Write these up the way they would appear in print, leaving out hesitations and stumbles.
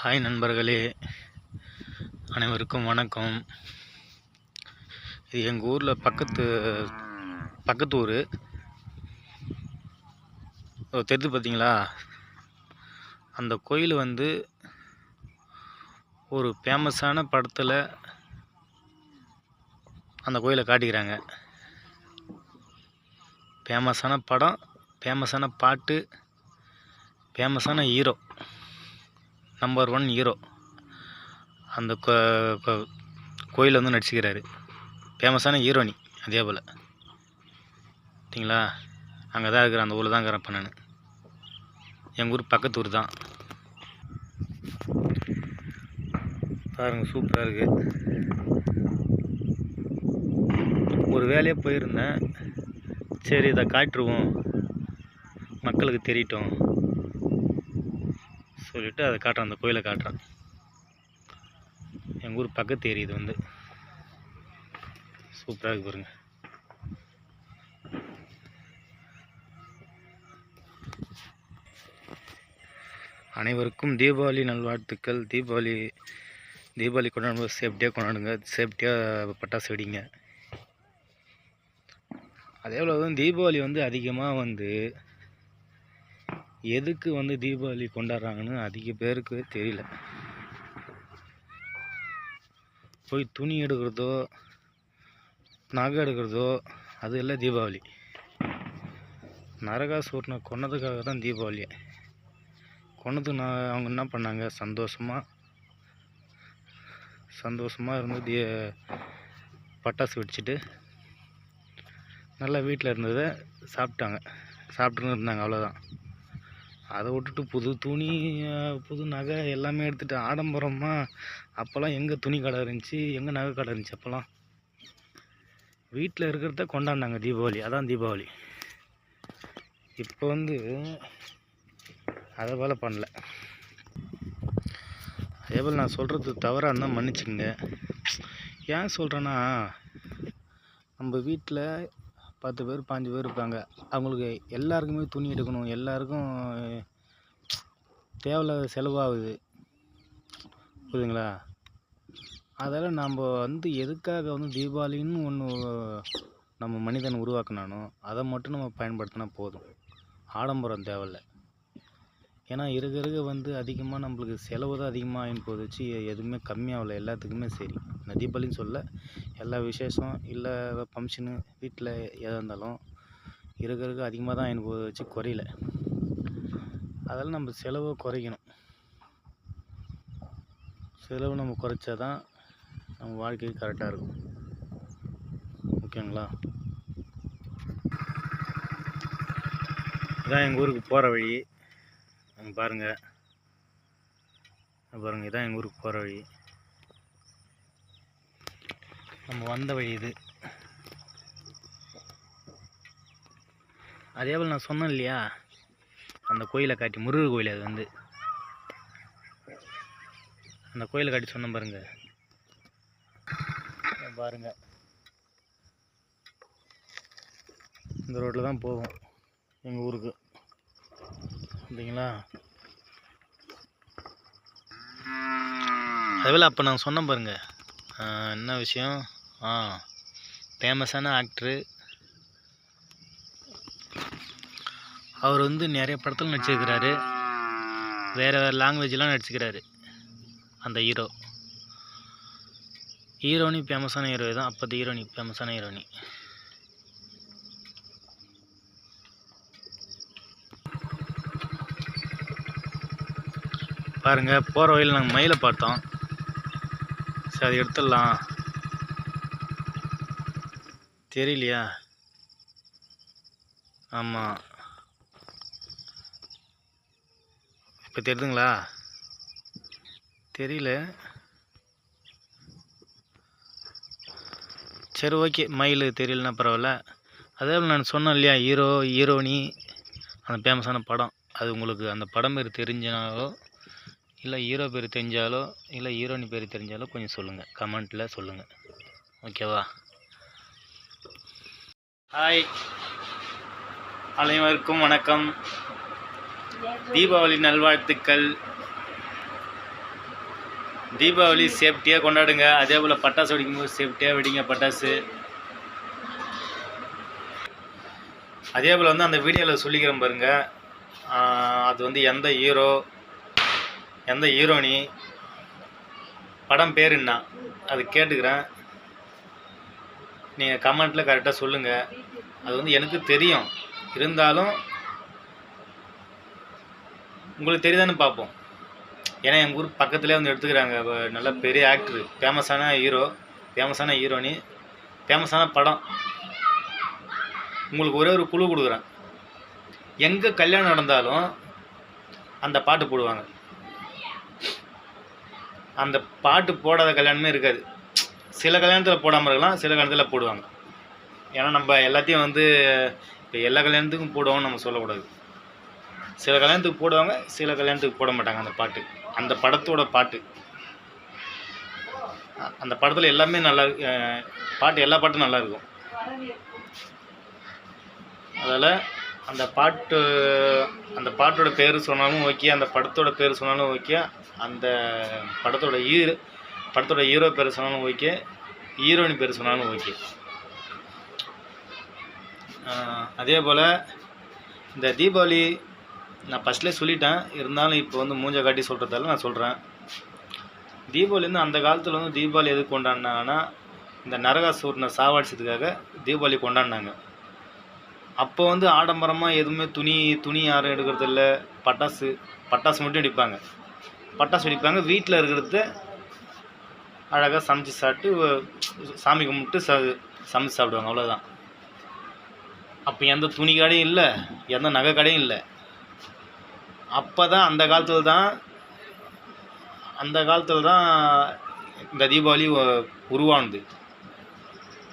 Hi நண்பர்களே, அனைவருக்கும் வணக்கம். இது எங்கள் ஊரில் பக்கத்து ஊர் தெரிஞ்சு பார்த்தீங்களா? அந்த கோயில் ஒரு ஃபேமஸான படத்தில் அந்த கோயிலை காட்டிக்கிறாங்க. ஃபேமஸான படம், ஃபேமஸான பாட்டு, ஃபேமஸான ஹீரோ, நம்பர் 1 ஹீரோ அந்த கோயிலில் நடிச்சுக்கிறாரு. ஃபேமஸான ஹீரோனி அதே போல். சரிங்களா? அங்கே தான் இருக்கிற, அந்த ஊரில் தான் இருக்கிறப்ப நான். எங்கள் ஊர் பக்கத்து ஊர் தான். பாருங்கள், சூப்பராக இருக்குது. ஒரு வேலையாக போயிருந்தேன். சரி, இதை காட்டுருவோம், மக்களுக்கு தெரியட்டும் சொல்லிவிட்டு அதை காட்டுறேன். அந்த கோயிலை காட்டுறேன். எங்கள் ஊர் பக்கத்து ஏரி. இது சூப்பராக இருக்கு பாருங்க. அனைவருக்கும் தீபாவளி நல்வாழ்த்துக்கள். தீபாவளி கொண்டாடும்போது சேஃப்டியாக கொண்டாடுங்க. சேஃப்டியாக பட்டாசு வெடிங்க. அதே போல் தீபாவளி அதிகமாக எதுக்கு தீபாவளி கொண்டாடுறாங்கன்னு அதிக பேருக்கு தெரியல. போய் துணி எடுக்கிறதோ, நகை எடுக்கிறதோ, அது இல்லை தீபாவளி. நரகாசூரனை கொன்னதுக்காக தான் தீபாவளி. கொன்னதுக்கு அவங்க என்ன பண்ணாங்க? சந்தோஷமாக இருந்து பட்டாசு வெடிச்சிட்டு நல்லா வீட்டில் இருந்ததை சாப்பிட்டுன்னு இருந்தாங்க. அவ்வளோதான். அதை விட்டுட்டு புது துணி, புது நகை எல்லாமே எடுத்துகிட்டு ஆடம்பரமாக. அப்போல்லாம் எங்கே துணி கடை இருந்துச்சு, எங்கே நகை கடை இருந்துச்சு? அப்போல்லாம் வீட்டில் இருக்கிறத கொண்டாடினாங்க தீபாவளி. அதான் தீபாவளி. இப்போ அதை போல் பண்ணல. அதே போல் நான் சொல்கிறது தவறாக இருந்தால் மன்னிச்சுங்க. ஏன் சொல்கிறேன்னா, நம்ம வீட்டில் 10 பேர் 5 பேர் இருப்பாங்க. அவங்களுக்கு எல்லாருக்குமே துணி எடுக்கணும், எல்லாருக்கும் தேவையில்லாத செலவாகுது. புரியுதுங்களா? அதெல்லாம் நம்ம எதுக்காக தீபாவளின்னு ஒன்று நம்ம மனிதன் உருவாக்கினானோ அதை மட்டும் நம்ம பயன்படுத்தினா போதும். ஆடம்பரம் தேவையில்லை. ஏன்னா இருக்க அதிகமாக நம்மளுக்கு செலவு தான் அதிகமாக ஆகின்னு போதுச்சு. எதுவுமே கம்மியாகல. எல்லாத்துக்குமே சரி. நான் தீபாவளின்னு சொல்ல, எல்லா விசேஷம் இல்லை ஃபங்க்ஷனு வீட்டில் எதாக இருந்தாலும் இருக்க அதிகமாக தான் ஆகின்னு போதுச்சு, குறையில. அதெல்லாம் நம்ம செலவை குறைக்கணும். செலவு நம்ம குறைச்சா தான் நம்ம வாழ்க்கை கரெக்டாக இருக்கும். ஓகேங்களா? இதான் எங்கள் ஊருக்கு போகிற வழி. பாருங்கள், இதான் எங்கள் ஊருக்கு போகிற வழி. நம்ம வந்த வழி இது. அதே போல் நான் சொன்னேன் இல்லையா, அந்த கோயிலை காட்டி, முருகர் கோயில். அது அந்த கோயிலை காட்டி சொன்னேன் பாருங்க. இந்த ரோட்டில் தான் போவோம் எங்கள் ஊருக்கு. அப்படிங்களா? அதேபோல் அப்போ நான் சொன்னேன் பாருங்க, என்ன விஷயம். ஃபேமஸான ஆக்டரு. அவர் நிறைய படத்தில் நடிச்சிருக்கிறாரு. வேறு லாங்குவேஜ்லாம் நடிச்சுக்கிறாரு. அந்த ஹீரோனி ஃபேமஸான ஹீரோ தான். அப்போது ஹீரோனி ஃபேமஸான ஹீரோனி. பாருங்கள், போகிற வழியில் நாங்கள் மயிலை பார்த்தோம். சரி, அதை எடுத்துடலாம். தெரியலையா? ஆமாம், இப்போ தெரியுதுங்களா? தெரியல. சரி, ஓகே. மயில் தெரியலன்னா பரவாயில்ல. அதே போல் நான் சொன்னேன் இல்லையா, ஹீரோனி அந்த ஃபேமஸான படம். அது உங்களுக்கு அந்த படம் பேர் தெரிஞ்சாலோ, இல்லை ஹீரோ பேர் தெரிஞ்சாலோ, இல்லை ஹீரோனி பேர் தெரிஞ்சாலோ கொஞ்சம் சொல்லுங்கள், கமெண்ட்டில் சொல்லுங்கள். ஓகேவா? ஹாய், அனைவருக்கும் வணக்கம். தீபாவளி நல்வாழ்த்துக்கள். தீபாவளி சேஃப்டியாக கொண்டாடுங்க. அதே போல் பட்டாசு வெடிக்கும்போது சேஃப்டியாக வெடிங்க பட்டாசு. அதே போல் வந்து அந்த வீடியோவில் சொல்லிக்கிறேன் பாருங்க, அது வந்து எந்த ஹீரோ எந்த ஹீரோனி படம் பேர் என்ன அது கேட்டுக்கிறேன். நீங்கள் கமெண்ட்டில் கரெக்டாக சொல்லுங்கள். அது வந்து எனக்கு தெரியும், இருந்தாலும் உங்களுக்கு தெரியுதான்னு பார்ப்போம். ஏன்னா எங்கள் ஊர் பக்கத்துலேயே வந்து எடுத்துக்கிறாங்க. நல்ல பெரிய ஆக்டரு, ஃபேமஸான ஹீரோ, ஃபேமஸான ஹீரோனி, ஃபேமஸான படம். உங்களுக்கு ஒரே ஒரு குழு கொடுக்குறேன். எங்கே கல்யாணம் நடந்தாலும் அந்த பாட்டு போடுவாங்க. அந்த பாட்டு போடாத கல்யாணமே இருக்காது. சில கல்யாணத்தில் போடாமல் இருக்கலாம், சில கல்யாணத்தில் போடுவாங்க. ஏன்னா நம்ம எல்லாத்தையும் வந்து இப்போ எல்லா கல்யாணத்துக்கும் போடுவோம்னு நம்ம சொல்லக்கூடாது. சில கல்யாணத்துக்கு போடுவாங்க, சில கல்யாணத்துக்கு போட மாட்டாங்க. அந்த பாட்டு, அந்த படத்தோட பாட்டு, அந்த படத்தில் எல்லாமே நல்லா பாட்டு, எல்லா பாட்டும் நல்லா இருக்கும். அதில் அந்த பாட்டோட பேர் சொன்னாலும் ஓகே, அந்த படத்தோட பேர் சொன்னாலும் ஓகே, அந்த படத்தோட ஹீரோ பேர் சொன்னாலும் ஓகே, ஹீரோயின் பேர் சொன்னாலும் ஓகே. அதே போல் இந்த தீபாவளி நான் ஃபஸ்ட்லேயே சொல்லிட்டேன், இருந்தாலும் இப்போ வந்து மூஞ்ச காட்டி சொல்கிறதால நான் சொல்கிறேன். தீபாவளி வந்து அந்த காலத்தில் வந்து தீபாவளி எதுக்கு கொண்டாடினாங்கன்னா, இந்த நரகாசூரனை சாவடிச்சதுக்காக தீபாவளி கொண்டாடினாங்க. அப்போ வந்து ஆடம்பரமாக எதுவுமே துணி யாரும் எடுக்கிறதில்ல. பட்டாசு மட்டும் வெடிப்பாங்க. பட்டாசு வெடிப்பாங்க, வீட்டில் இருக்கிறத அழகாக சமைச்சு சாப்பிட்டு சாமி கும்பிட்டு சமைச்சு சாப்பிடுவாங்க, அவ்வளோதான். அப்போ எந்த துணி கடையும் இல்லை, எந்த நகை கடையும் இல்லை. அப்போ தான் அந்த காலத்தில் தான் இந்த தீபாவளி உருவானது.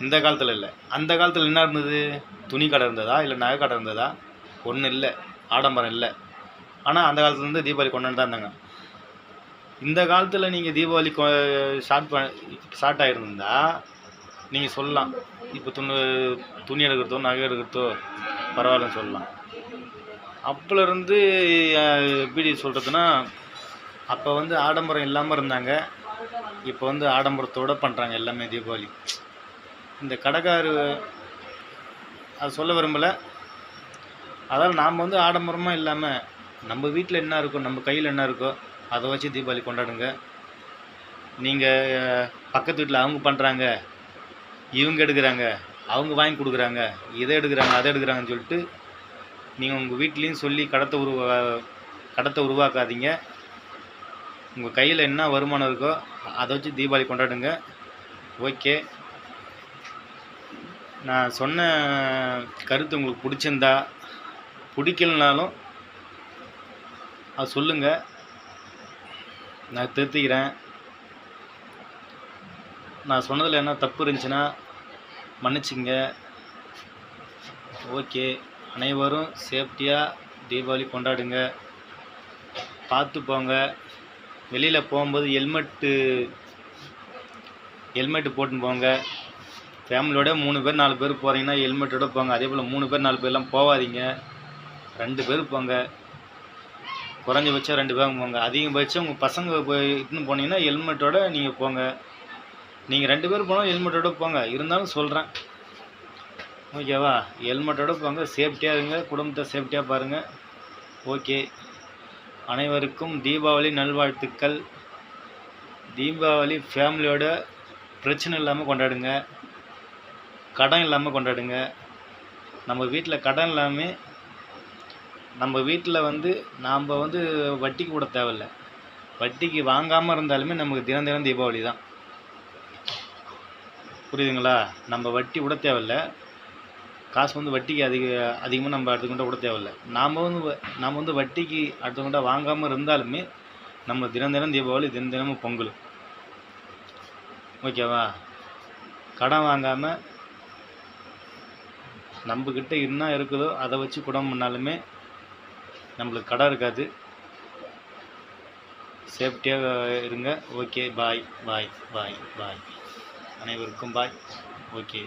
இந்த காலத்தில் இல்லை. அந்த காலத்தில் என்ன இருந்தது? துணி கடை இருந்ததா, இல்லை நகை கடை இருந்ததா? ஒன்றும் இல்லை, ஆடம்பரம் இல்லை. ஆனால் அந்த காலத்துலேருந்து தீபாவளி கொண்டாண்டு தான் இருந்தாங்க. இந்த காலத்தில் நீங்கள் தீபாவளி ஸ்டார்ட் ஆகிருந்தா நீங்கள் சொல்லலாம், இப்போ துணி எடுக்கிறதோ நகை எடுக்கிறதோ பரவாயில்லன்னு சொல்லலாம். அப்போலேருந்து எப்படி சொல்கிறதுனா, அப்போ வந்து ஆடம்பரம் இல்லாமல் இருந்தாங்க. இப்போ வந்து ஆடம்பரத்தோடு பண்ணுறாங்க எல்லாமே தீபாவளி. இந்த கடைக்காரு அது சொல்ல விரும்பலை. அதாவது நாம் வந்து ஆடம்பரமாக இல்லாமல் நம்ம வீட்டில் என்ன இருக்கோ, நம்ம கையில் என்ன இருக்கோ அதை வச்சு தீபாவளி கொண்டாடுங்க. நீங்கள் பக்கத்து வீட்டில் அவங்க பண்ணுறாங்க, இவங்க எடுக்கிறாங்க, அவங்க வாங்கி கொடுக்குறாங்க, இதை எடுக்கிறாங்க அதை எடுக்கிறாங்கன்னு சொல்லிட்டு நீங்கள் உங்கள் வீட்லேயும் சொல்லி கடத்தை உருவாக்காதீங்க. உங்கள் கையில் என்ன வருமானம் இருக்கோ அதை வச்சு தீபாவளி கொண்டாடுங்க. ஓகே, நான் சொன்ன கருத்து உங்களுக்கு பிடிச்சிருந்தா, பிடிக்கலனாலும் அது சொல்லுங்கள், நான் திருத்திக்கிறேன். நான் சொன்னதில் என்ன தப்பு இருந்துச்சுன்னா மன்னிச்சிங்க. ஓகே, அனைவரும் சேஃப்டியாக தீபாவளி கொண்டாடுங்க. பார்த்து போங்க. வெளியில் போகும்போது ஹெல்மெட்டு போட்டுன்னு போங்க. ஃபேமிலியோட 3 பேர் 4 பேர் போகிறீங்கன்னா ஹெல்மெட்டோட போங்க. அதே போல் 3 பேர் 4 பேர்லாம் போகாதீங்க. 2 பேர் போங்க. குறைஞ்சபட்சம் 2 பேர் போங்க. அதிகபட்சம் உங்கள் பசங்க இட்டுன்னு போனீங்கன்னா ஹெல்மெட்டோட நீங்கள் போங்க. நீங்கள் 2 பேர் போனால் ஹெல்மெட்டோட போங்க. இருந்தாலும் சொல்கிறேன், ஓகேவா? ஹெல்மெட்டோட போங்க, சேஃப்டியாக இருங்க, குடும்பத்தை சேஃப்டியாக பாருங்கள். ஓகே, அனைவருக்கும் தீபாவளி நல்வாழ்த்துக்கள். தீபாவளி ஃபேமிலியோட பிரச்சனை இல்லாமல் கொண்டாடுங்க, கடன் இல்லாமல் கொண்டாடுங்க. நம்ம வீட்டில் கடன் இல்லாமல், நம்ம வீட்டில் வந்து நாம் வந்து வட்டிக்கு கூட தேவையில்லை. வட்டிக்கு வாங்காமல் இருந்தாலுமே நமக்கு தினம் தீபாவளி தான். புரியுதுங்களா? நம்ம வட்டி விட தேவையில்லை. காசு வந்து வட்டிக்கு அதிகமாக நம்ம அடுத்தவங்கள்ட்ட விட தேவையில்லை. நாம் வந்து வட்டிக்கு அடுத்தவங்கள்ட்ட வாங்காமல் இருந்தாலுமே நம்ம தினம் தீபாவளி, தினமும் பொங்கல். ஓகேவா? கடன் வாங்காமல் நம்மக்கிட்ட என்ன இருக்குதோ அதை வச்சு குடும்பம் பண்ணாலுமே நம்மளுக்கு கடன் இருக்காது. சேஃப்டியாக இருங்க. ஓகே, பாய். அனைவருக்கும் பாய். ஓகே.